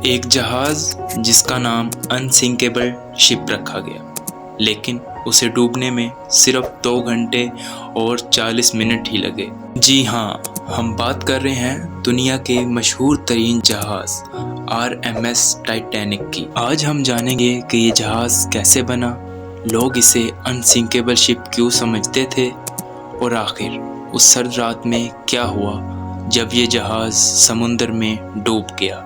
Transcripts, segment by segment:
ایک جہاز جس کا نام انسنکیبل شپ رکھا گیا، لیکن اسے ڈوبنے میں صرف 2 گھنٹے اور 40 منٹ ہی لگے۔ جی ہاں، ہم بات کر رہے ہیں دنیا کے مشہور ترین جہاز RMS ٹائٹینک کی۔ آج ہم جانیں گے کہ یہ جہاز کیسے بنا، لوگ اسے انسنکیبل شپ کیوں سمجھتے تھے، اور آخر اس سرد رات میں کیا ہوا جب یہ جہاز سمندر میں ڈوب گیا۔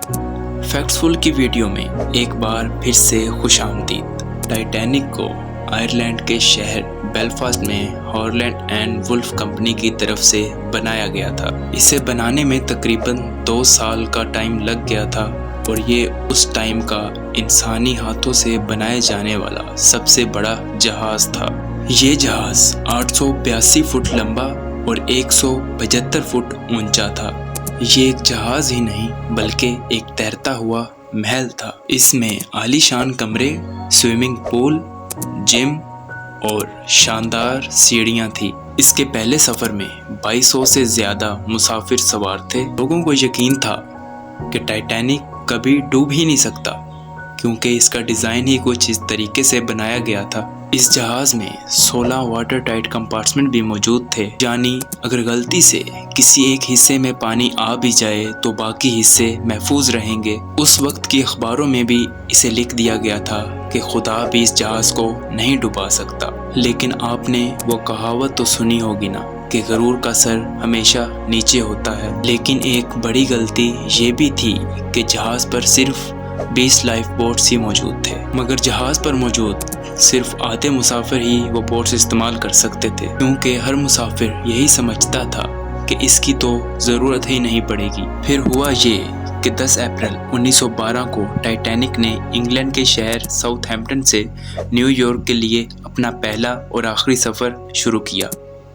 فیکٹس فل کی ویڈیو میں ایک بار پھر سے خوش آمدید۔ ٹائٹینک کو آئرلینڈ کے شہر بیلفاسٹ میں ہارلینڈ اینڈ وولف کمپنی کی طرف سے بنایا گیا تھا۔ اسے بنانے میں تقریباً 2 سال کا ٹائم لگ گیا تھا، اور یہ اس ٹائم کا انسانی ہاتھوں سے بنائے جانے والا سب سے بڑا جہاز تھا۔ یہ جہاز 882 فٹ لمبا اور 175 فٹ اونچا تھا۔ یہ ایک جہاز ہی نہیں بلکہ ایک تیرتا ہوا محل تھا۔ اس میں عالی شان کمرے، سوئمنگ پول، جم اور شاندار سیڑھیاں تھیں۔ اس کے پہلے سفر میں 2200 سے زیادہ مسافر سوار تھے۔ لوگوں کو یقین تھا کہ ٹائٹینک کبھی ڈوب ہی نہیں سکتا، کیونکہ اس کا ڈیزائن ہی کچھ اس طریقے سے بنایا گیا تھا۔ اس جہاز میں 16 واٹر ٹائٹ کمپارٹمنٹ بھی موجود تھے، یعنی اگر غلطی سے کسی ایک حصے میں پانی آ بھی جائے تو باقی حصے محفوظ رہیں گے۔ اس وقت کی اخباروں میں بھی اسے لکھ دیا گیا تھا کہ خدا بھی اس جہاز کو نہیں ڈبا سکتا۔ لیکن آپ نے وہ کہاوت تو سنی ہوگی نا کہ غرور کا سر ہمیشہ نیچے ہوتا ہے۔ لیکن ایک بڑی غلطی یہ بھی تھی کہ جہاز پر صرف 20 لائف بوٹس ہی موجود تھے، مگر جہاز پر موجود صرف آدھے مسافر ہی وہ بوٹس استعمال کر سکتے تھے، کیونکہ ہر مسافر یہی سمجھتا تھا کہ اس کی تو ضرورت ہی نہیں پڑے گی۔ پھر ہوا یہ کہ 10 اپریل 1912 کو ٹائٹینک نے انگلینڈ کے شہر ساؤتھ ہیمپٹن سے نیو یارک کے لیے اپنا پہلا اور آخری سفر شروع کیا۔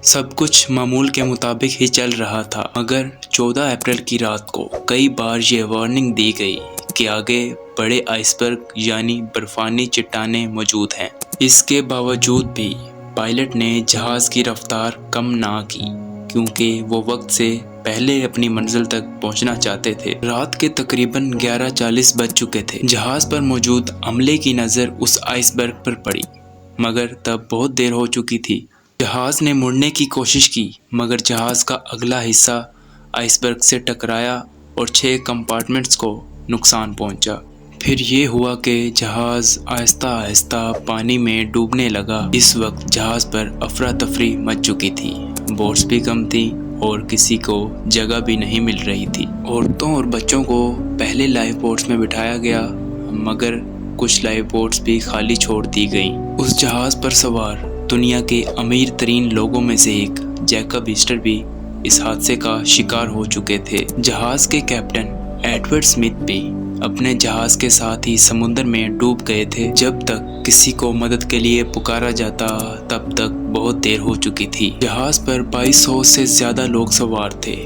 سب کچھ معمول کے مطابق ہی چل رہا تھا، مگر 14 اپریل کی رات کو کئی بار یہ وارننگ دی گئی کہ آگے بڑے آئس برگ یعنی برفانی چٹانیں موجود ہیں۔ اس کے باوجود بھی پائلٹ نے جہاز کی رفتار کم نہ کی، کیونکہ وہ وقت سے پہلے اپنی منزل تک پہنچنا چاہتے تھے۔ رات کے تقریباً 11:40 بج چکے تھے۔ جہاز پر موجود عملے کی نظر اس آئس برگ پر پڑی، مگر تب بہت دیر ہو چکی تھی۔ جہاز نے مڑنے کی کوشش کی، مگر جہاز کا اگلا حصہ آئس برگ سے ٹکرایا اور 6 کمپارٹمنٹس کو نقصان پہنچا۔ پھر یہ ہوا کہ جہاز آہستہ آہستہ پانی میں ڈوبنے لگا۔ اس وقت جہاز پر افراتفری مچ چکی تھی، بوٹس بھی کم تھیں اور کسی کو جگہ بھی نہیں مل رہی تھی۔ عورتوں اور بچوں کو پہلے لائف بوٹس میں بٹھایا گیا، مگر کچھ لائف بوٹس بھی خالی چھوڑ دی گئیں۔ اس جہاز پر سوار دنیا کے امیر ترین لوگوں میں سے ایک جیکب ایسٹر بھی اس حادثے کا شکار ہو چکے تھے۔ جہاز کے کیپٹن ایڈورڈ اسمتھ بھی اپنے جہاز کے ساتھ ہی سمندر میں ڈوب گئے تھے۔ جب تک کسی کو مدد کے لیے پکارا جاتا تب تک بہت دیر ہو چکی تھی۔ جہاز پر 2200 سے زیادہ لوگ سوار تھے،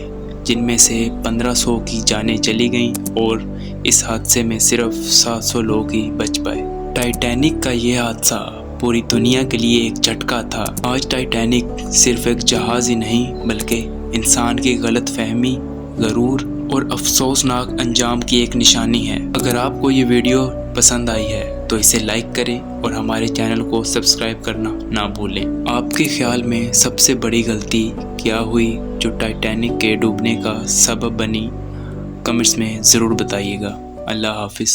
جن میں سے 1500 کی جانیں چلی گئیں اور اس حادثے میں صرف 700 لوگ ہی بچ پائے۔ ٹائٹینک کا یہ حادثہ پوری دنیا کے لیے ایک جھٹکا تھا۔ آج ٹائٹینک صرف ایک جہاز ہی نہیں بلکہ انسان کی غلط فہمی، غرور اور افسوسناک انجام کی ایک نشانی ہے۔ اگر آپ کو یہ ویڈیو پسند آئی ہے تو اسے لائک کریں اور ہمارے چینل کو سبسکرائب کرنا نہ بھولیں۔ آپ کے خیال میں سب سے بڑی غلطی کیا ہوئی جو ٹائٹینک کے ڈوبنے کا سبب بنی؟ کمنٹس میں ضرور بتائیے گا۔ اللہ حافظ۔